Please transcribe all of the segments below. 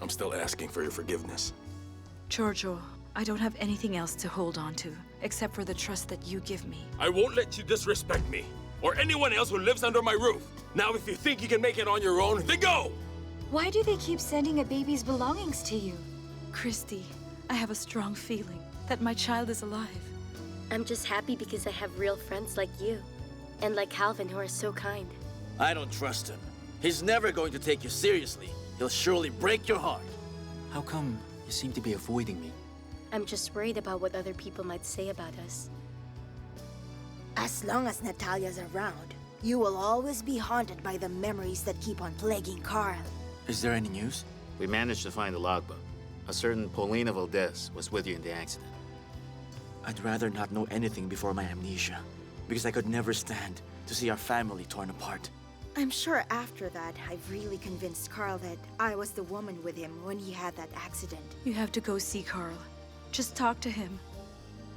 I'm still asking for your forgiveness. Giorgio, I don't have anything else to hold on to, except for the trust that you give me. I won't let you disrespect me, or anyone else who lives under my roof. Now, if you think you can make it on your own, then go! Why do they keep sending a baby's belongings to you? Christy, I have a strong feeling that my child is alive. I'm just happy because I have real friends like you, and like Calvin who are so kind. I don't trust him. He's never going to take you seriously. He'll surely break your heart. How come you seem to be avoiding me? I'm just worried about what other people might say about us. As long as Natalia's around, you will always be haunted by the memories that keep on plaguing Karl. Is there any news? We managed to find the logbook. A certain Paulina Valdez was with you in the accident. I'd rather not know anything before my amnesia, because I could never stand to see our family torn apart. I'm sure after that, I've really convinced Karl that I was the woman with him when he had that accident. You have to go see Karl. Just talk to him.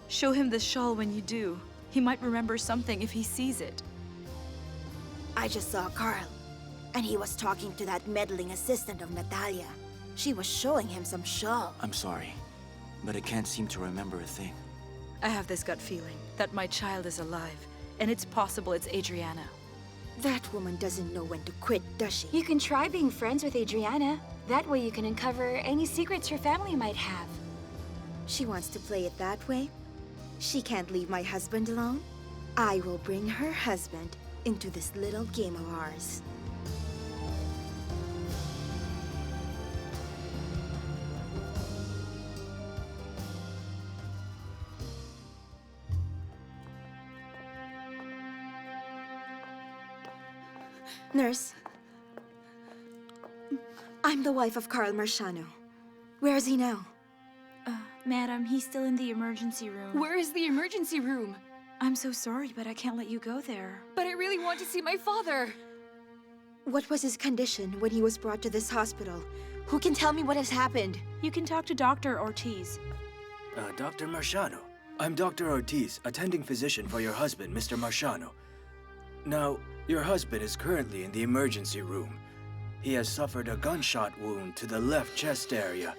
Show him the shawl when you do. He might remember something if he sees it. I just saw Karl, and he was talking to that meddling assistant of Natalia. She was showing him some shawl. I'm sorry, but I can't seem to remember a thing. I have this gut feeling that my child is alive, and it's possible it's Adriana. That woman doesn't know when to quit, does she? You can try being friends with Adriana. That way you can uncover any secrets her family might have. She wants to play it that way? She can't leave my husband alone? I will bring her husband into this little game of ours. Nurse, I'm the wife of Karl Marciano. Where is he now? Madam, he's still in the emergency room. Where is the emergency room? I'm so sorry, but I can't let you go there. But I really want to see my father. What was his condition when he was brought to this hospital? Who can tell me what has happened? You can talk to Dr. Ortiz. Dr. Marciano. I'm Dr. Ortiz, attending physician for your husband, Mr. Marciano. Now, your husband is currently in the emergency room. He has suffered a gunshot wound to the left chest area,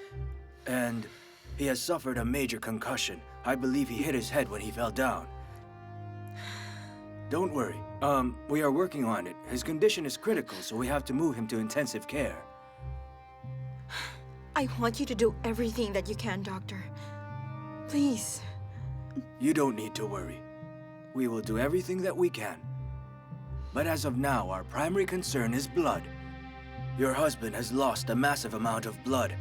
and he has suffered a major concussion. I believe he hit his head when he fell down. Don't worry. We are working on it. His condition is critical, so we have to move him to intensive care. I want you to do everything that you can, Doctor. Please. You don't need to worry. We will do everything that we can. But as of now, our primary concern is blood. Your husband has lost a massive amount of blood,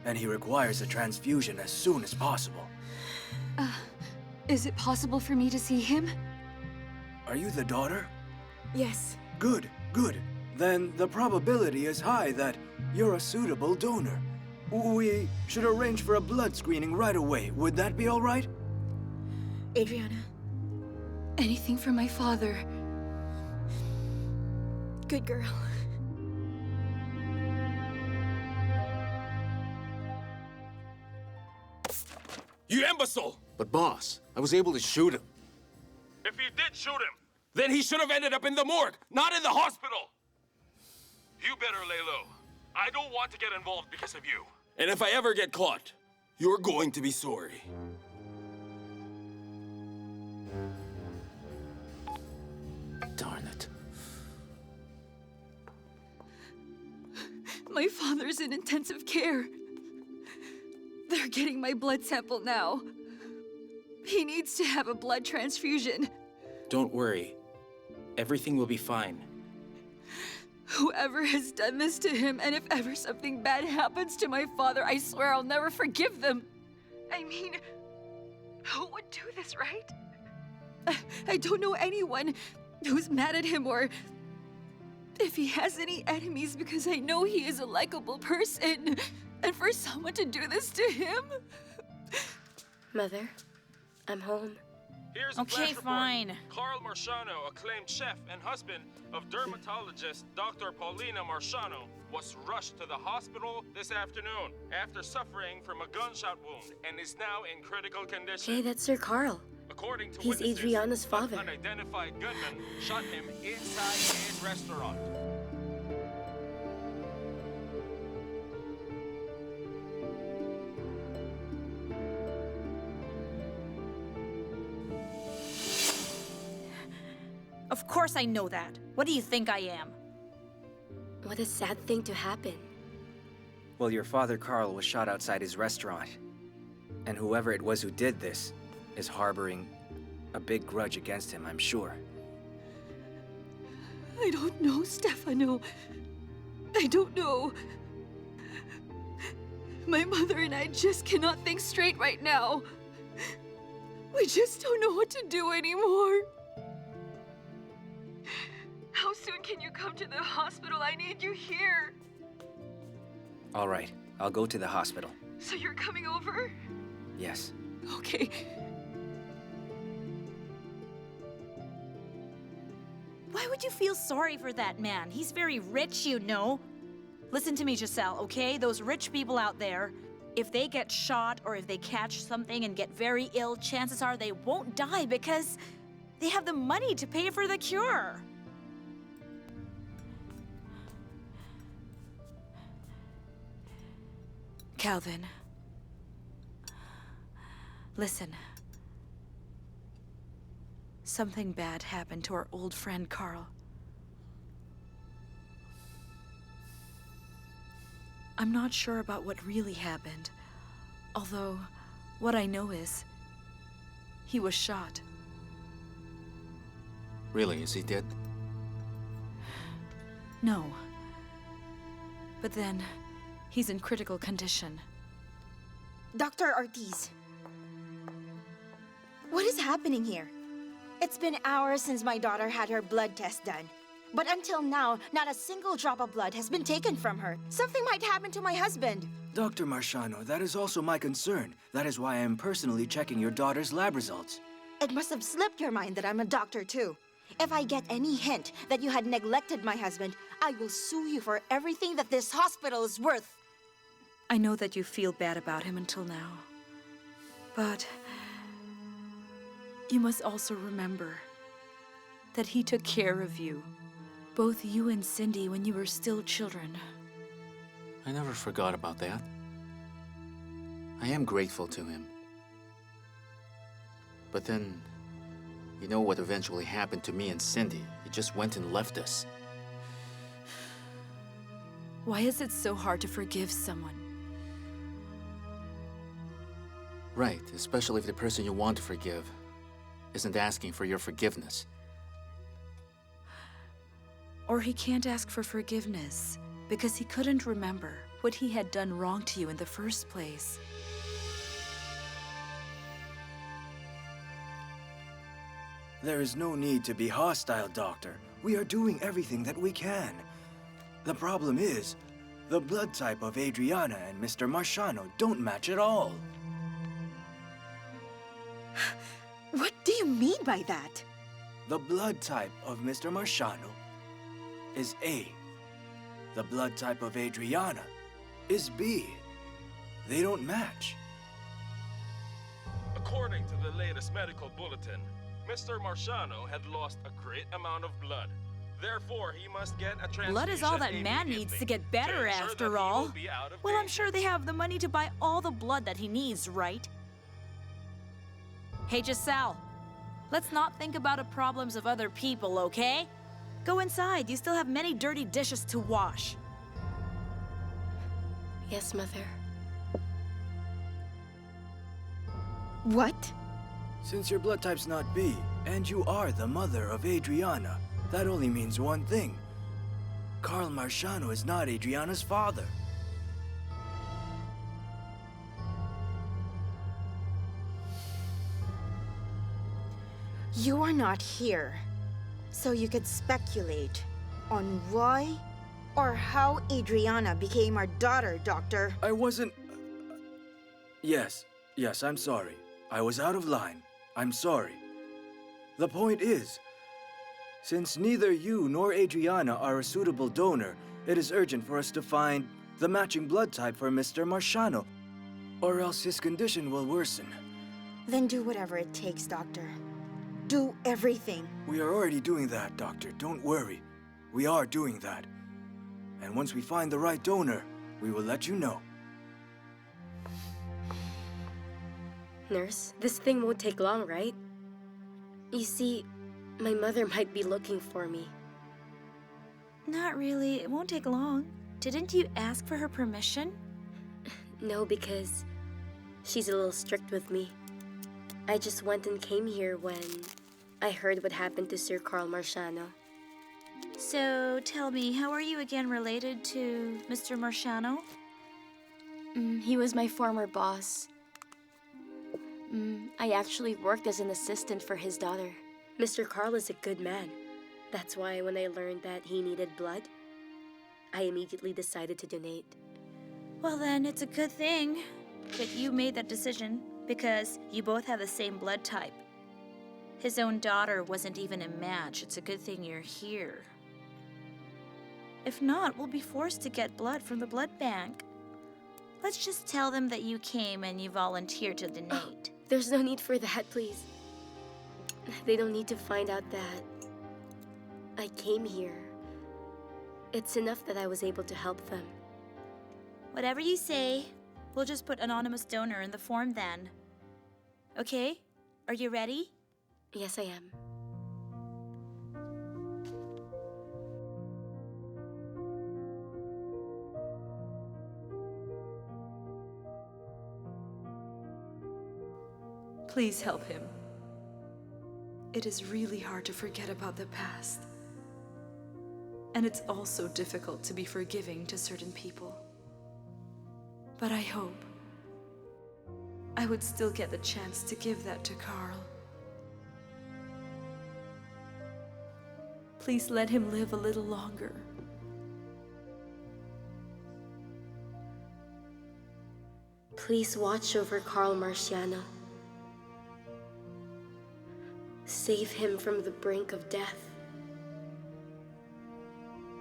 and he requires a transfusion as soon as possible. Is it possible for me to see him? Are you the daughter? Yes. Good, good. Then the probability is high that you're a suitable donor. We should arrange for a blood screening right away. Would that be all right? Adriana. Anything for my father. Good girl. You imbecile! But boss, I was able to shoot him. If you did shoot him, then he should have ended up in the morgue, not in the hospital! You better lay low. I don't want to get involved because of you. And if I ever get caught, you're going to be sorry. Darn it. My father's in intensive care. They're getting my blood sample now. He needs to have a blood transfusion. Don't worry. Everything will be fine. Whoever has done this to him, and if ever something bad happens to my father, I swear I'll never forgive them. I mean, who would do this, right? I don't know anyone who's mad at him or if he has any enemies, because I know he is a likable person. And for someone to do this to him? Mother, I'm home. Here's a Okay, flash report. fine. Karl Marciano, acclaimed chef and husband of dermatologist Dr. Paulina Marciano, was rushed to the hospital this afternoon after suffering from a gunshot wound and is now in critical condition. Hey, that's Sir Karl. According to He's witnesses, Adriana's an father. unidentified gunman shot him inside his restaurant. course I know that. What do you think I am? What a sad thing to happen. Well, your father, Karl, was shot outside his restaurant. And whoever it was who did this is harboring a big grudge against him, I'm sure. I don't know, Stefano. I don't know. My mother and I just cannot think straight right now. We just don't know what to do anymore. How soon can you come to the hospital? I need you here. All right, I'll go to the hospital. So you're coming over? Yes. Okay. Why would you feel sorry for that man? He's very rich, you know. Listen to me, Giselle, okay? Those rich people out there, if they get shot or if they catch something and get very ill, chances are they won't die because they have the money to pay for the cure. Calvin. Listen. Something bad happened to our old friend Karl. I'm not sure about what really happened, although what I know is he was shot. Really, is he dead? No. But then, he's in critical condition. Dr. Ortiz. What is happening here? It's been hours since my daughter had her blood test done. But until now, not a single drop of blood has been taken from her. Something might happen to my husband. Dr. Marciano, that is also my concern. That is why I am personally checking your daughter's lab results. It must have slipped your mind that I'm a doctor too. If I get any hint that you had neglected my husband, I will sue you for everything that this hospital is worth. I know that you feel bad about him until now. But you must also remember that he took care of you. Both you and Cindy when you were still children. I never forgot about that. I am grateful to him. But then, you know what eventually happened to me and Cindy. He just went and left us. Why is it so hard to forgive someone? Right, especially if the person you want to forgive isn't asking for your forgiveness. Or he can't ask for forgiveness because he couldn't remember what he had done wrong to you in the first place. There is no need to be hostile, Doctor. We are doing everything that we can. The problem is, the blood type of Adriana and Mr. Marciano don't match at all. What do you mean by that? The blood type of Mr. Marciano is A. The blood type of Adriana is B. They don't match. According to the latest medical bulletin, Mr. Marciano had lost a great amount of blood. Therefore, he must get a transfusion. Blood is all that man needs to get better after all. Well, I'm sure they have the money to buy all the blood that he needs, right? Hey, Giselle, let's not think about the problems of other people, okay? Go inside. You still have many dirty dishes to wash. Yes, Mother. What? Since your blood type's not B, and you are the mother of Adriana, that only means one thing. Karl Marciano is not Adriana's father. You are not here, so you could speculate on why or how Adriana became our daughter, Doctor. I wasn't... Yes, I'm sorry. I was out of line. I'm sorry. The point is, since neither you nor Adriana are a suitable donor, it is urgent for us to find the matching blood type for Mr. Marciano, or else his condition will worsen. Then do whatever it takes, Doctor. Do everything. We are already doing that, Doctor. Don't worry. We are doing that. And once we find the right donor, we will let you know. Nurse, this thing won't take long, right? You see, My mother might be looking for me. Not really. It won't take long. Didn't you ask for her permission? No, because she's a little strict with me. I just went and came here when I heard what happened to Sir Karl Marciano. So, tell me, how are you again related to Mr. Marciano? He was my former boss. I actually worked as an assistant for his daughter. Mr. Karl is a good man. That's why when I learned that he needed blood, I immediately decided to donate. Well then, it's a good thing that you made that decision, because you both have the same blood type. His own daughter wasn't even a match. It's a good thing you're here. If not, we'll be forced to get blood from the blood bank. Let's just tell them that you came and you volunteered to donate. There's no need for that, please. They don't need to find out that I came here. It's enough that I was able to help them. Whatever you say, we'll just put anonymous donor in the form then. Okay? Are you ready? Yes, I am. Please help him. It is really hard to forget about the past. And it's also difficult to be forgiving to certain people. But I hope I would still get the chance to give that to Karl. Please let him live a little longer. Please watch over Karl Marciano. Save him from the brink of death.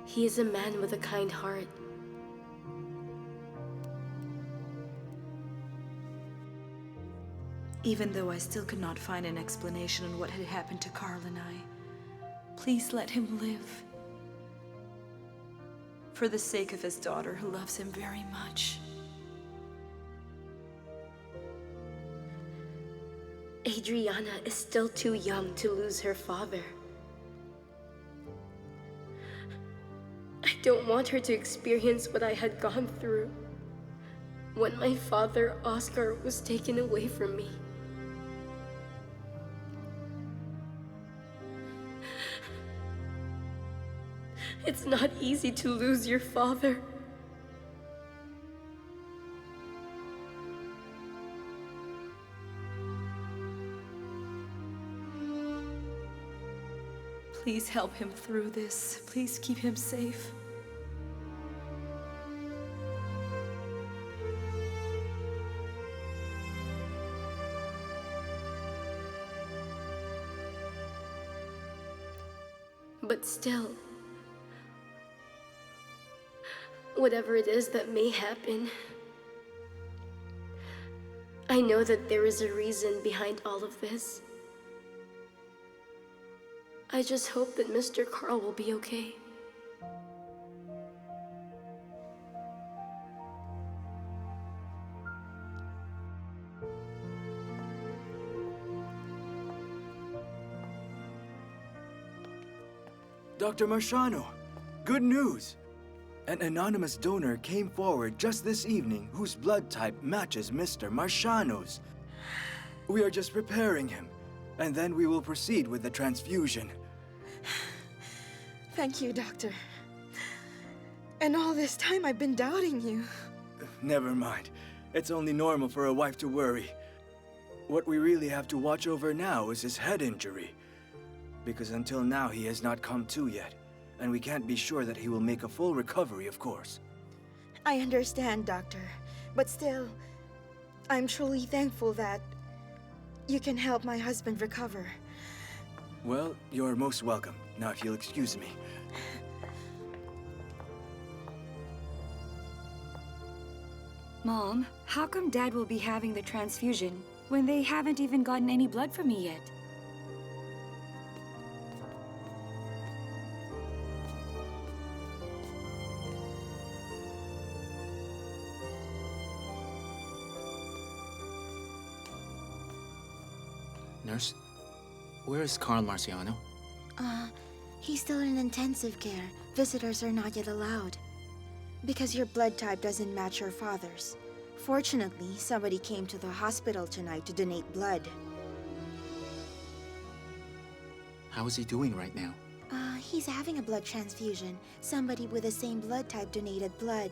He is a man with a kind heart. Even though I still could not find an explanation on what had happened to Karl and I, please let him live. For the sake of his daughter who loves him very much. Adriana is still too young to lose her father. I don't want her to experience what I had gone through when my father, Oscar, was taken away from me. It's not easy to lose your father. Please help him through this. Please keep him safe. But still, whatever it is that may happen, I know that there is a reason behind all of this. I just hope that Mr. Karl will be okay. Dr. Marciano, good news! An anonymous donor came forward just this evening whose blood type matches Mr. Marciano's. We are just preparing him, and then we will proceed with the transfusion. Thank you, Doctor. And all this time I've been doubting you. Never mind. It's only normal for a wife to worry. What we really have to watch over now is his head injury. Because until now he has not come to yet. And we can't be sure that he will make a full recovery, of course. I understand, Doctor. But still, I'm truly thankful that you can help my husband recover. Well, you're most welcome. Now if you'll excuse me. Mom, how come Dad will be having the transfusion when they haven't even gotten any blood from me yet? Nurse, where is Karl Marciano? He's still in intensive care. Visitors are not yet allowed. Because your blood type doesn't match your father's. Fortunately, somebody came to the hospital tonight to donate blood. How is he doing right now? He's having a blood transfusion. Somebody with the same blood type donated blood.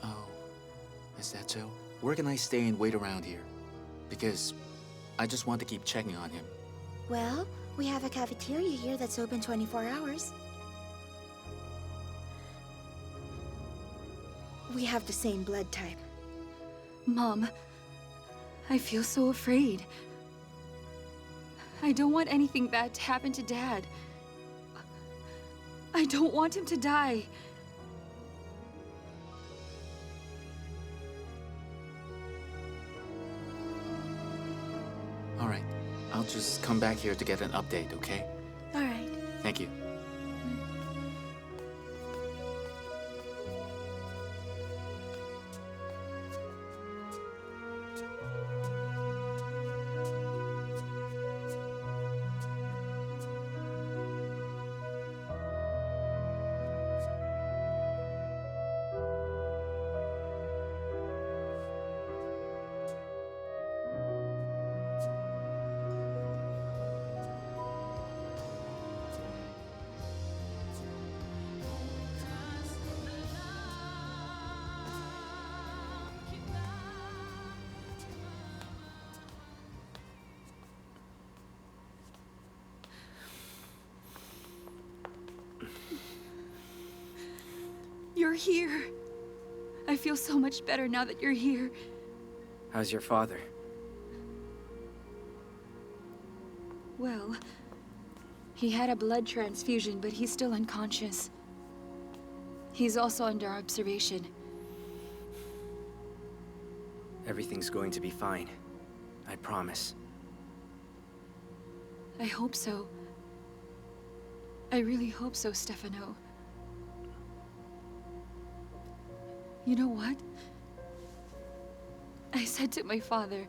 Oh, is that so? Where can I stay and wait around here? Because I just want to keep checking on him. Well, we have a cafeteria here that's open 24 hours. We have the same blood type. Mom, I feel so afraid. I don't want anything bad to happen to Dad. I don't want him to die. All right, I'll just come back here to get an update, okay? All right. Thank you. You're here. I feel so much better now that you're here. How's your father? Well, he had a blood transfusion, but he's still unconscious. He's also under observation. Everything's going to be fine. I promise. I hope so. I really hope so, Stefano. You know what? I said to my father,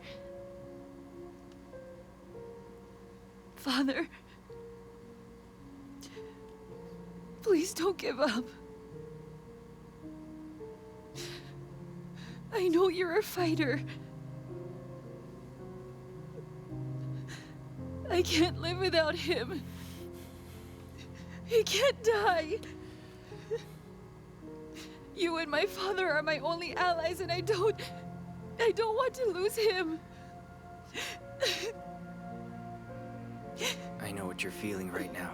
Father, please don't give up. I know you're a fighter. I can't live without him. He can't die. You and my father are my only allies, and I don't want to lose him. I know what you're feeling right now.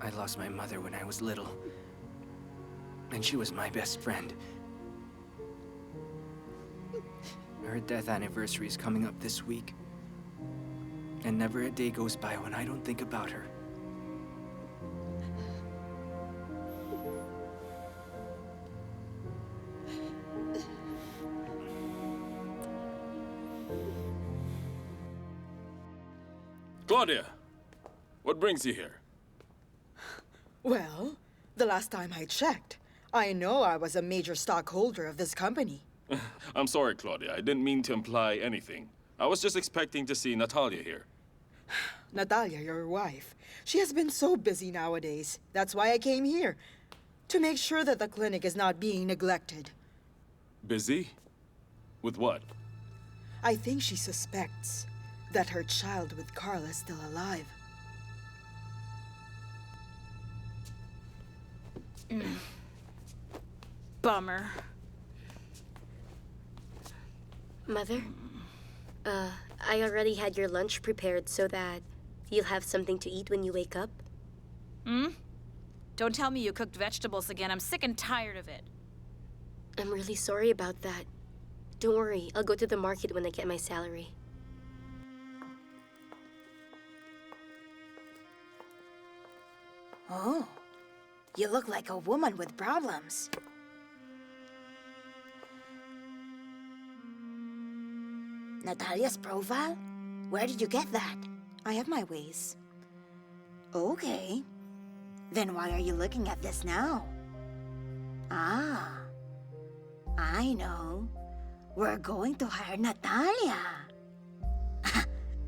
I lost my mother when I was little, and she was my best friend. Her death anniversary is coming up this week, and never a day goes by when I don't think about her. Claudia, what brings you here? Well, the last time I checked, I know I was a major stockholder of this company. I'm sorry, Claudia. I didn't mean to imply anything. I was just expecting to see Natalia here. Natalia, your wife, she has been so busy nowadays. That's why I came here, to make sure that the clinic is not being neglected. Busy? With what? I think she suspects that her child with Karl is still alive. Bummer. Mother, I already had your lunch prepared so that you'll have something to eat when you wake up. Don't tell me you cooked vegetables again. I'm sick and tired of it. I'm really sorry about that. Don't worry, I'll go to the market when I get my salary. Oh, you look like a woman with problems. Natalia's profile? Where did you get that? I have my ways. Okay. Then why are you looking at this now? Ah, I know. We're going to hire Natalia.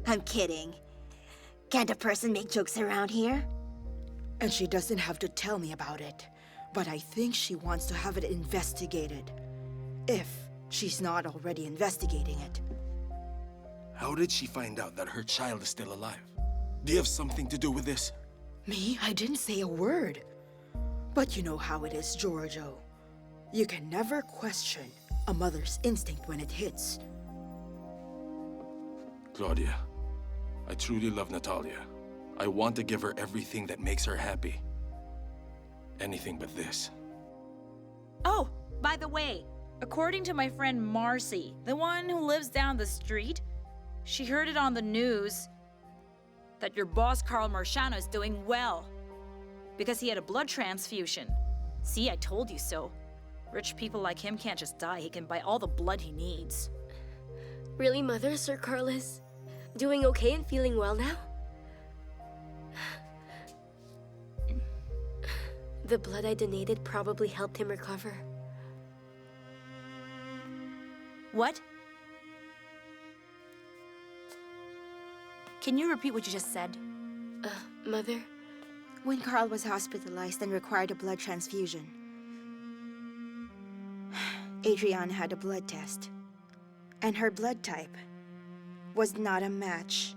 I'm kidding. Can't a person make jokes around here? And she doesn't have to tell me about it. But I think she wants to have it investigated. If she's not already investigating it. How did she find out that her child is still alive? Do you have something to do with this? Me? I didn't say a word. But you know how it is, Giorgio. You can never question a mother's instinct when it hits. Claudia, I truly love Natalia. I want to give her everything that makes her happy. Anything but this. Oh, by the way, according to my friend Marcy, the one who lives down the street, she heard it on the news that your boss Karl Marciano is doing well because he had a blood transfusion. See, I told you so. Rich people like him can't just die. He can buy all the blood he needs. Really, Mother? Sir Karl is doing okay and feeling well now? The blood I donated probably helped him recover. What? Can you repeat what you just said? Mother? When Karl was hospitalized and required a blood transfusion, Adriana had a blood test. And her blood type was not a match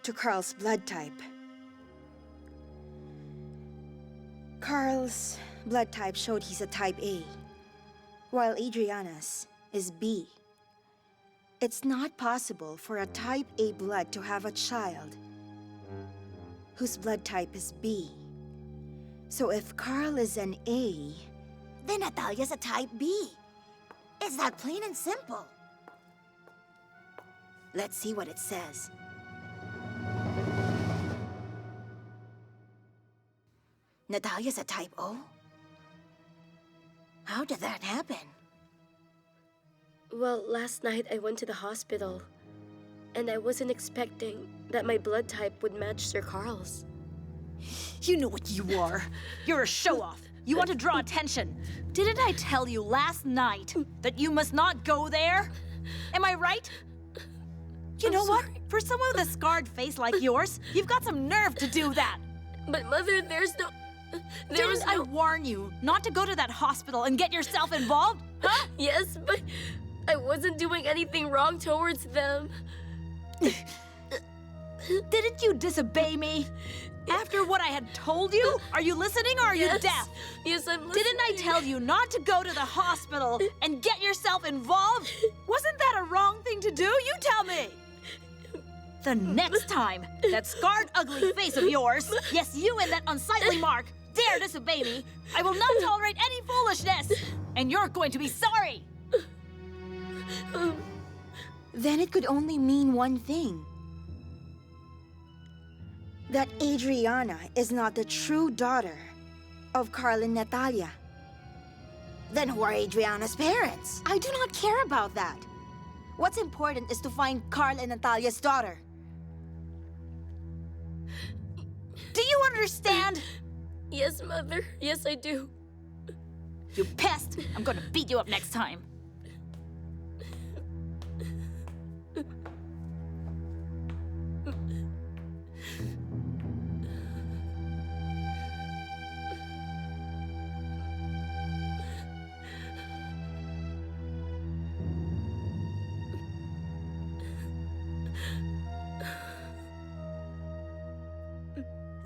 to Karl's blood type. Karl's blood type showed he's a type A, while Adriana's is B. It's not possible for a type A blood to have a child whose blood type is B. So if Karl is an A, then Natalia's a type B. It's that plain and simple. Let's see what it says. Natalia's a type O? How did that happen? Well, last night I went to the hospital, and I wasn't expecting that my blood type would match Sir Karl's. You know what you are. You're a show-off. You want to draw attention. Didn't I tell you last night that you must not go there? Am I right? You know what? For someone with a scarred face like yours, you've got some nerve to do that. But Mother, there's no... Didn't I warn you not to go to that hospital and get yourself involved? Huh? Yes, but I wasn't doing anything wrong towards them. Didn't you disobey me? After what I had told you? Are you listening or are you deaf? Yes, I'm listening. Didn't I tell you not to go to the hospital and get yourself involved? Wasn't that a wrong thing to do? You tell me! The next time that scarred, ugly face of yours, yes, you and that unsightly mark, dare disobey me, I will not tolerate any foolishness! And you're going to be sorry! Then it could only mean one thing. That Adriana is not the true daughter of Karl and Natalia. Then who are Adriana's parents? I do not care about that. What's important is to find Karl and Natalia's daughter. Do you understand? Yes, Mother. Yes, I do. You pest! I'm gonna beat you up next time.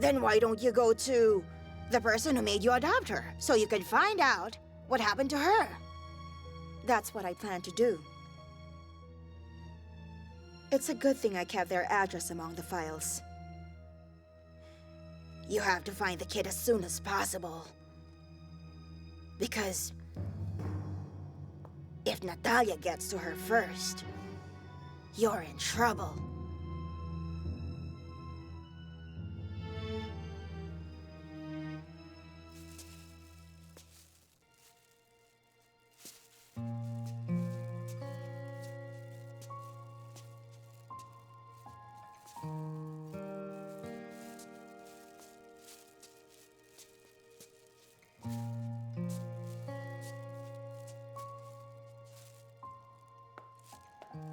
Then why don't you go to the person who made you adopt her, so you can find out what happened to her? That's what I plan to do. It's a good thing I kept their address among the files. You have to find the kid as soon as possible. Because if Natalia gets to her first, you're in trouble.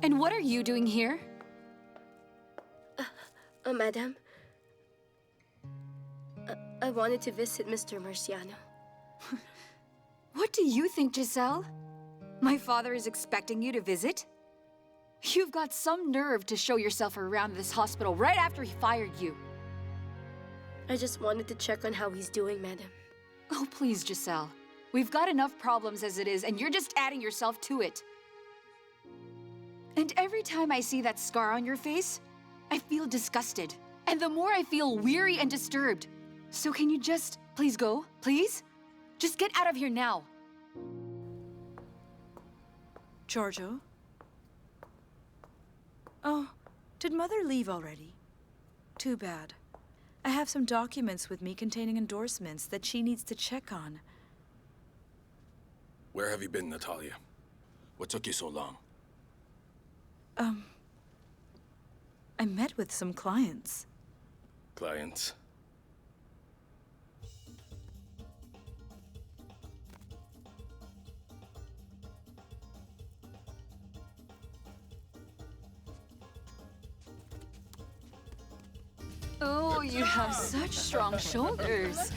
And what are you doing here? Madam. I wanted to visit Mr. Marciano. What do you think, Giselle? My father is expecting you to visit? You've got some nerve to show yourself around this hospital right after he fired you. I just wanted to check on how he's doing, Madam. Oh, please, Giselle. We've got enough problems as it is, and you're just adding yourself to it. And every time I see that scar on your face, I feel disgusted. And the more I feel weary and disturbed. So can you just please go, please? Just get out of here now. Giorgio? Oh, did Mother leave already? Too bad. I have some documents with me containing endorsements that she needs to check on. Where have you been, Natalia? What took you so long? I met with some clients. Clients? Oh, you have such strong shoulders.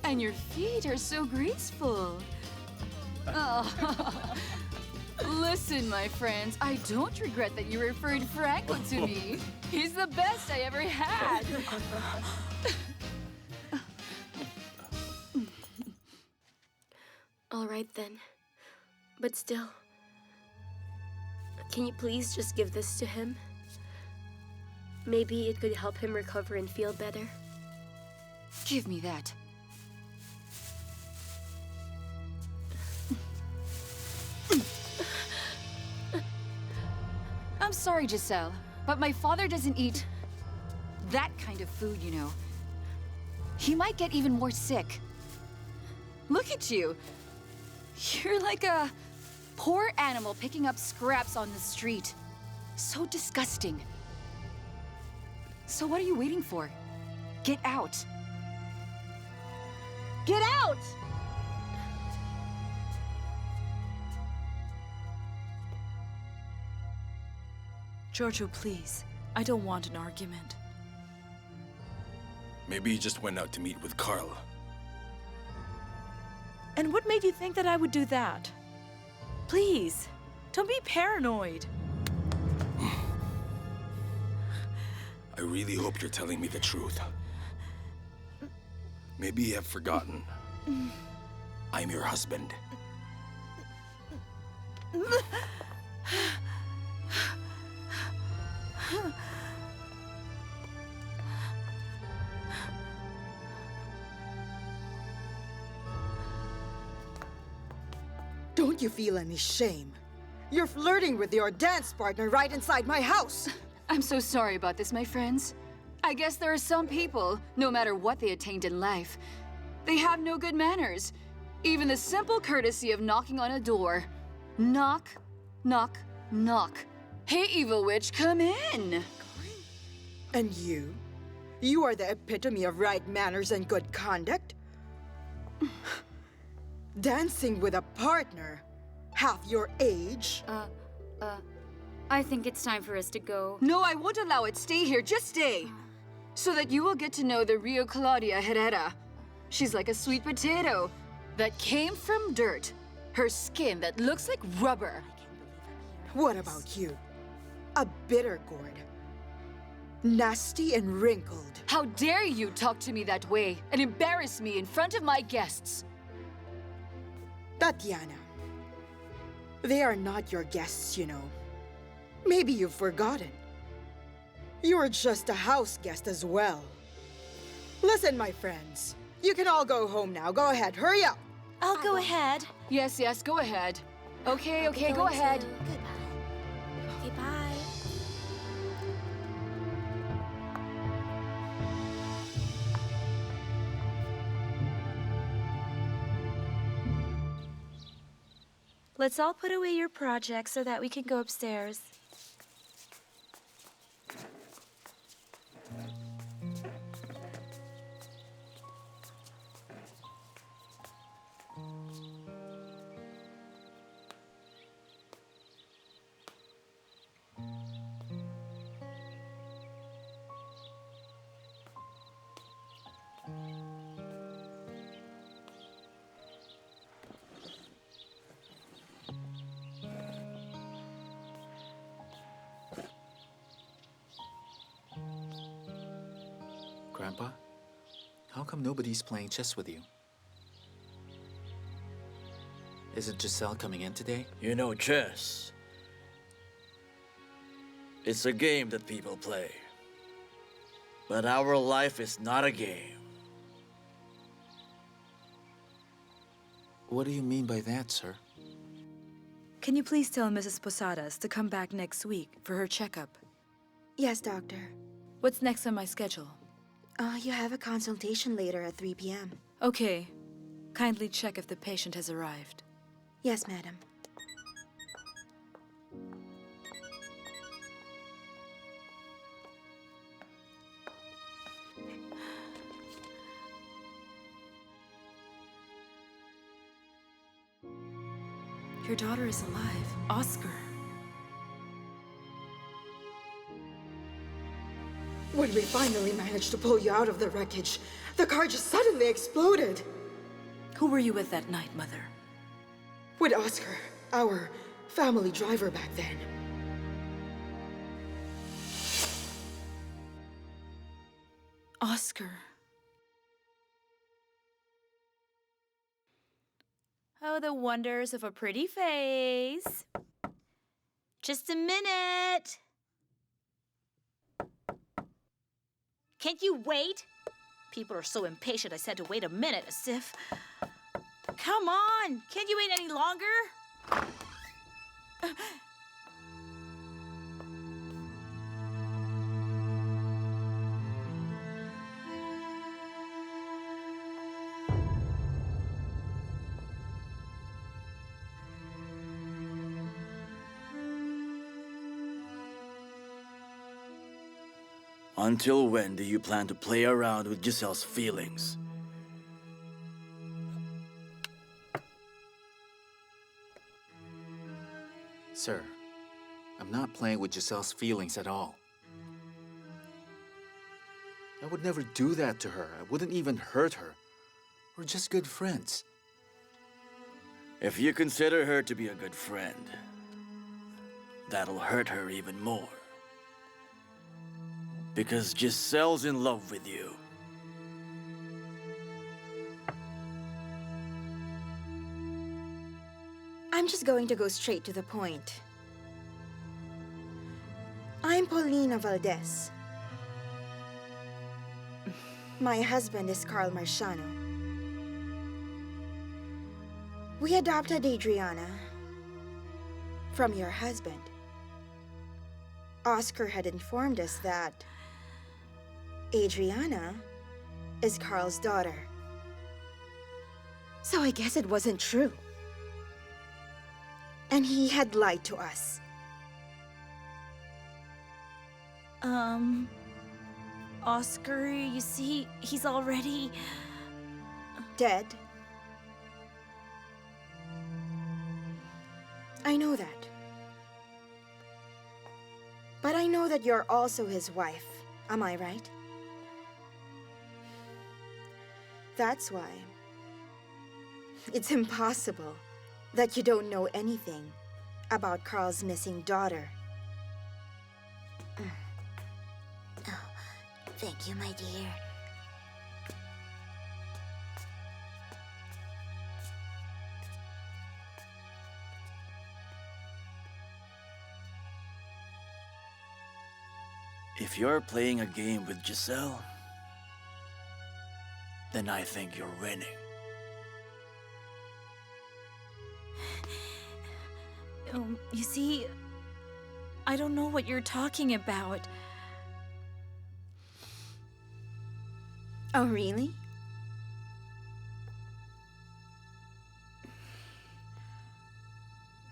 And your feet are so graceful. Oh. Listen, my friends, I don't regret that you referred Franco to me. He's the best I ever had. All right then. But still, can you please just give this to him? Maybe it could help him recover and feel better. Give me that. I'm sorry, Giselle, but my father doesn't eat that kind of food, you know. He might get even more sick. Look at you. You're like a poor animal picking up scraps on the street. So disgusting. So what are you waiting for? Get out. Get out! Giorgio, please. I don't want an argument. Maybe he just went out to meet with Karl. And what made you think that I would do that? Please, don't be paranoid. I really hope you're telling me the truth. Maybe you have forgotten. I'm your husband. Don't you feel any shame? You're flirting with your dance partner right inside my house. I'm so sorry about this, my friends. I guess there are some people, no matter what they attained in life, they have no good manners. Even the simple courtesy of knocking on a door. Knock, knock, knock. Hey, evil witch, come in. And you? You are the epitome of right manners and good conduct? Dancing with a partner, half your age? I think it's time for us to go. No, I won't allow it. Stay here. Just stay. So that you will get to know the real Claudia Herrera. She's like a sweet potato that came from dirt. Her skin that looks like rubber. What about you? A bitter gourd. Nasty and wrinkled. How dare you talk to me that way and embarrass me in front of my guests? Tatiana, they are not your guests, you know. Maybe you've forgotten. You're just a house guest as well. Listen, my friends. You can all go home now. Go ahead, hurry up. I'll go ahead. Yes, yes, go ahead. Okay, go ahead. Goodbye. Okay, bye. Let's all put away your projects so that we can go upstairs. Grandpa? How come nobody's playing chess with you? Isn't Giselle coming in today? You know, chess. It's a game that people play. But our life is not a game. What do you mean by that, sir? Can you please tell Mrs. Posadas to come back next week for her checkup? Yes, doctor. What's next on my schedule? You have a consultation later at 3 p.m. Okay. Kindly check if the patient has arrived. Yes, madam. Your daughter is alive. Oscar. When we finally managed to pull you out of the wreckage, the car just suddenly exploded. Who were you with that night, Mother? With Oscar, our family driver back then. Oscar. Oh, the wonders of a pretty face. Just a minute. Can't you wait? People are so impatient I said to wait a minute, as if... Come on! Can't you wait any longer? Until when do you plan to play around with Giselle's feelings? Sir, I'm not playing with Giselle's feelings at all. I would never do that to her. I wouldn't even hurt her. We're just good friends. If you consider her to be a good friend, that'll hurt her even more. Because Giselle's in love with you. I'm just going to go straight to the point. I'm Paulina Valdez. My husband is Karl Marciano. We adopted Adriana from your husband. Oscar had informed us that Adriana is Karl's daughter. So I guess it wasn't true. And he had lied to us. Oscar, you see, he's already... Dead? I know that. But I know that you're also his wife. Am I right? That's why it's impossible that you don't know anything about Karl's missing daughter. Oh, thank you, my dear. If you're playing a game with Giselle, then I think you're winning. You see, I don't know what you're talking about. Oh, really?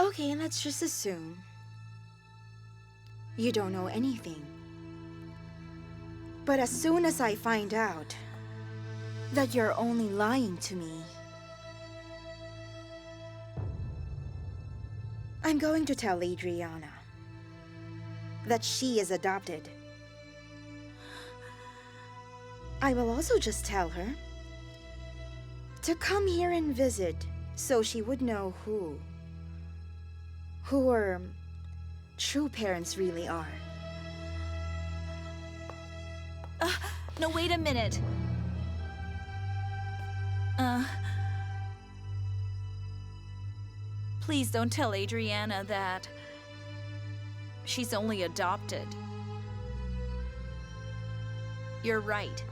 Okay, let's just assume you don't know anything. But as soon as I find out that you're only lying to me, I'm going to tell Adriana that she is adopted. I will also just tell her to come here and visit so she would know who her true parents really are. No, wait a minute. Please don't tell Adriana that she's only adopted. You're right.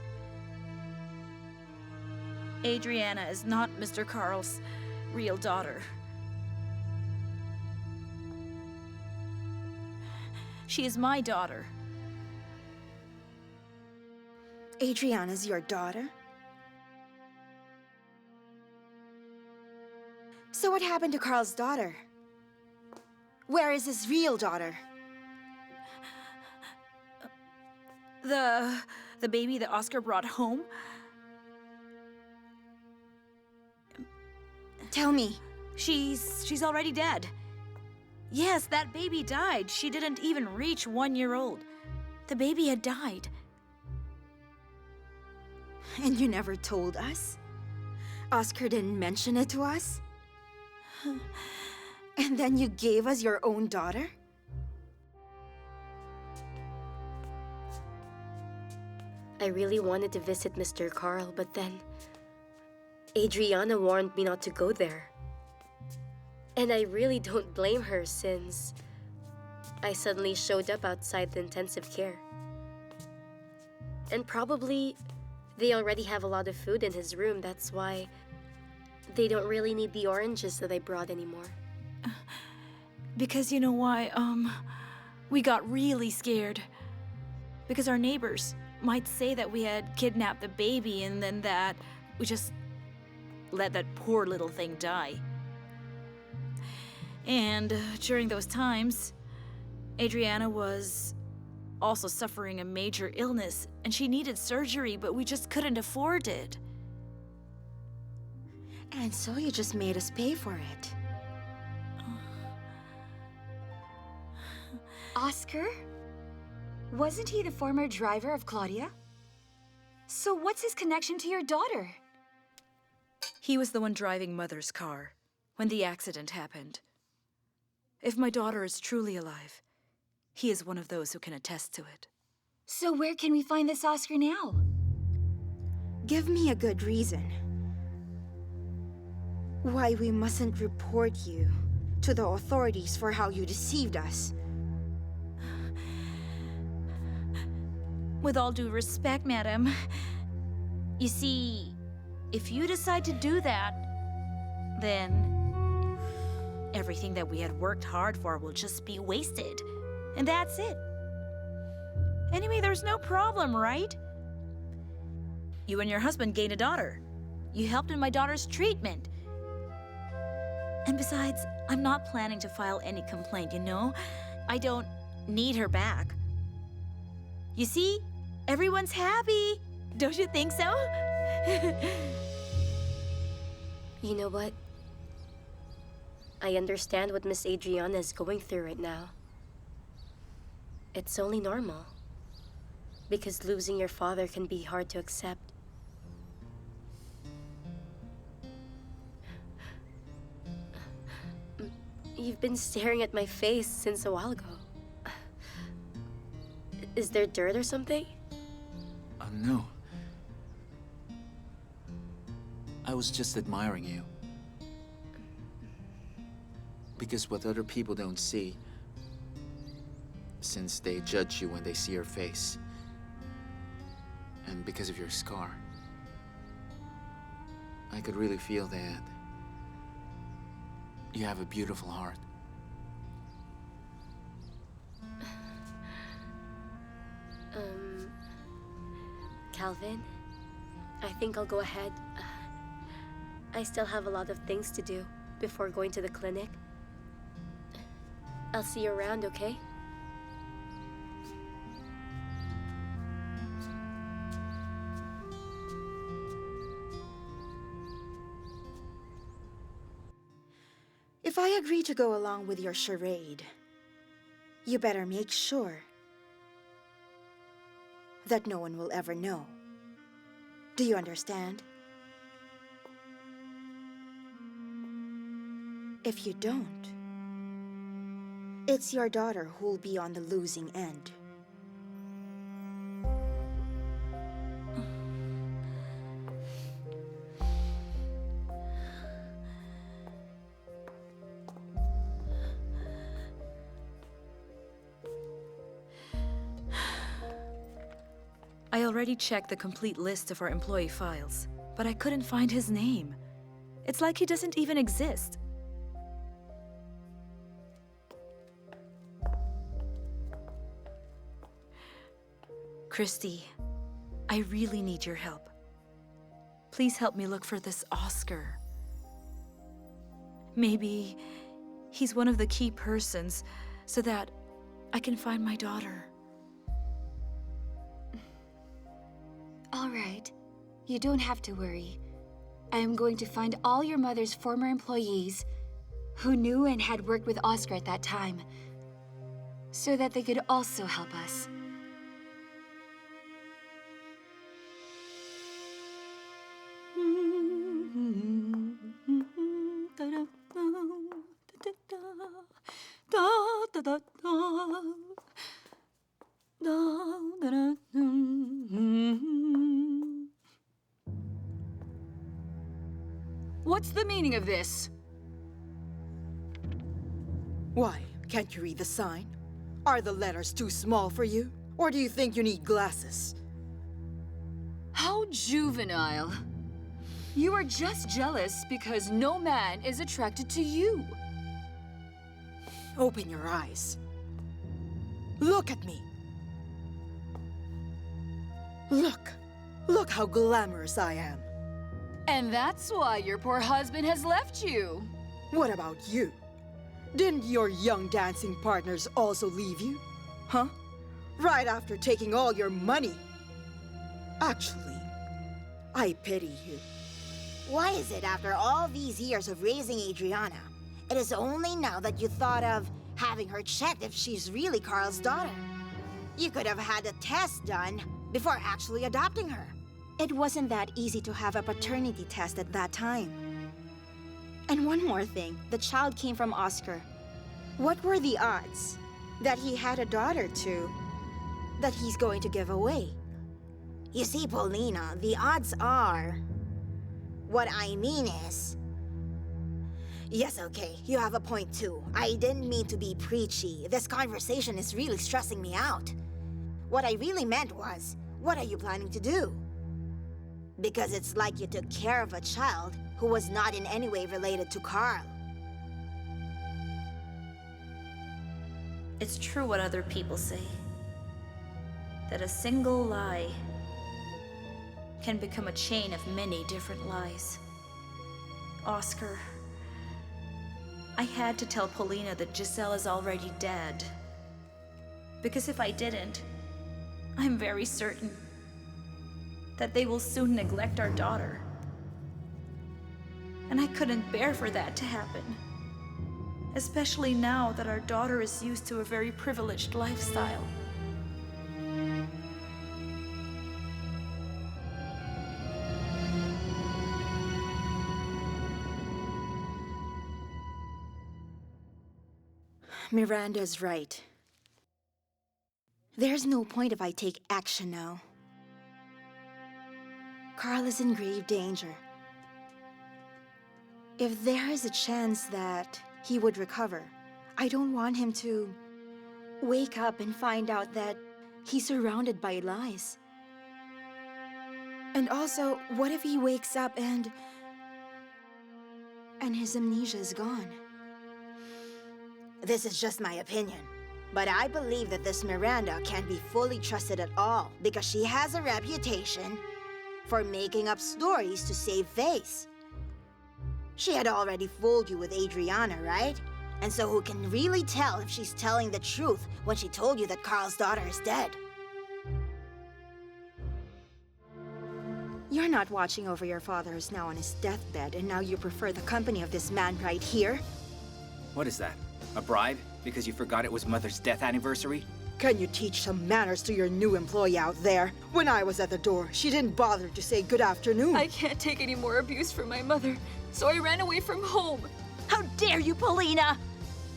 Adriana is not Mr. Karl's real daughter. She is my daughter. Adriana's your daughter? So what happened to Karl's daughter? Where is his real daughter? The baby that Oscar brought home? Tell me. She's already dead. Yes, that baby died. She didn't even reach 1 year old. The baby had died. And you never told us? Oscar didn't mention it to us? And then you gave us your own daughter? I really wanted to visit Mr. Karl, but then Adriana warned me not to go there. And I really don't blame her since I suddenly showed up outside the intensive care. And probably they already have a lot of food in his room, that's why they don't really need the oranges that I brought anymore. Because you know why, we got really scared. Because our neighbors might say that we had kidnapped the baby and then that we just let that poor little thing die. And during those times, Adriana was also suffering a major illness and she needed surgery, but we just couldn't afford it. And so you just made us pay for it. Oscar? Wasn't he the former driver of Claudia? So what's his connection to your daughter? He was the one driving Mother's car when the accident happened. If my daughter is truly alive, he is one of those who can attest to it. So where can we find this Oscar now? Give me a good reason why we mustn't report you to the authorities for how you deceived us. With all due respect, madam, you see, if you decide to do that, then everything that we had worked hard for will just be wasted. And that's it. Anyway, there's no problem, right? You and your husband gained a daughter. You helped in my daughter's treatment. And besides, I'm not planning to file any complaint, you know? I don't need her back. You see, everyone's happy. Don't you think so? You know what? I understand what Miss Adriana is going through right now. It's only normal. Because losing your father can be hard to accept. You've been staring at my face since a while ago. Is there dirt or something? No. I was just admiring you. Because what other people don't see, since they judge you when they see your face, and because of your scar, I could really feel that you have a beautiful heart. Calvin, I think I'll go ahead. I still have a lot of things to do before going to the clinic. I'll see you around, okay? If I agree to go along with your charade, you better make sure that no one will ever know. Do you understand? If you don't, it's your daughter who'll be on the losing end. already checked the complete list of our employee files, but I couldn't find his name. It's like he doesn't even exist. Christy, I really need your help. Please help me look for this Oscar. Maybe he's one of the key persons so that I can find my daughter. All right. You don't have to worry. I am going to find all your mother's former employees who knew and had worked with Oscar at that time, so that they could also help us. What's the meaning of this? Why, can't you read the sign? Are the letters too small for you? Or do you think you need glasses? How juvenile. You are just jealous because no man is attracted to you. Open your eyes. Look at me. Look. Look how glamorous I am. And that's why your poor husband has left you. What about you? Didn't your young dancing partners also leave you? Huh? Right after taking all your money. Actually, I pity you. Why is it after all these years of raising Adriana, it is only now that you thought of having her checked if she's really Karl's daughter? You could have had a test done before actually adopting her. It wasn't that easy to have a paternity test at that time. And one more thing, the child came from Oscar. What were the odds that he had a daughter too that he's going to give away? You see, Paulina, the odds are... What I mean is... Yes, okay, you have a point too. I didn't mean to be preachy. This conversation is really stressing me out. What I really meant was, what are you planning to do? Because it's like you took care of a child who was not in any way related to Karl. It's true what other people say, that a single lie can become a chain of many different lies. Oscar, I had to tell Paulina that Giselle is already dead. Because if I didn't, I'm very certain that they will soon neglect our daughter. And I couldn't bear for that to happen. Especially now that our daughter is used to a very privileged lifestyle. Miranda's right. There's no point if I take action now. Karl is in grave danger. If there is a chance that he would recover, I don't want him to wake up and find out that he's surrounded by lies. And also, what if he wakes up and his amnesia is gone? This is just my opinion, but I believe that this Miranda can't be fully trusted at all because she has a reputation for making up stories to save face. She had already fooled you with Adriana, right? And so who can really tell if she's telling the truth when she told you that Karl's daughter is dead? You're not watching over your father who's now on his deathbed, and now you prefer the company of this man right here? What is that? A bribe? Because you forgot it was Mother's death anniversary? Can you teach some manners to your new employee out there? When I was at the door, she didn't bother to say good afternoon. I can't take any more abuse from my mother, so I ran away from home. How dare you, Paulina!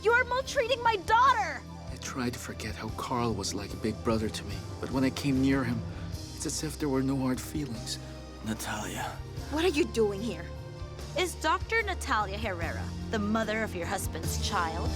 You're maltreating my daughter! I tried to forget how Karl was like a big brother to me, but when I came near him, it's as if there were no hard feelings. Natalia. What are you doing here? Is Dr. Natalia Herrera the mother of your husband's child?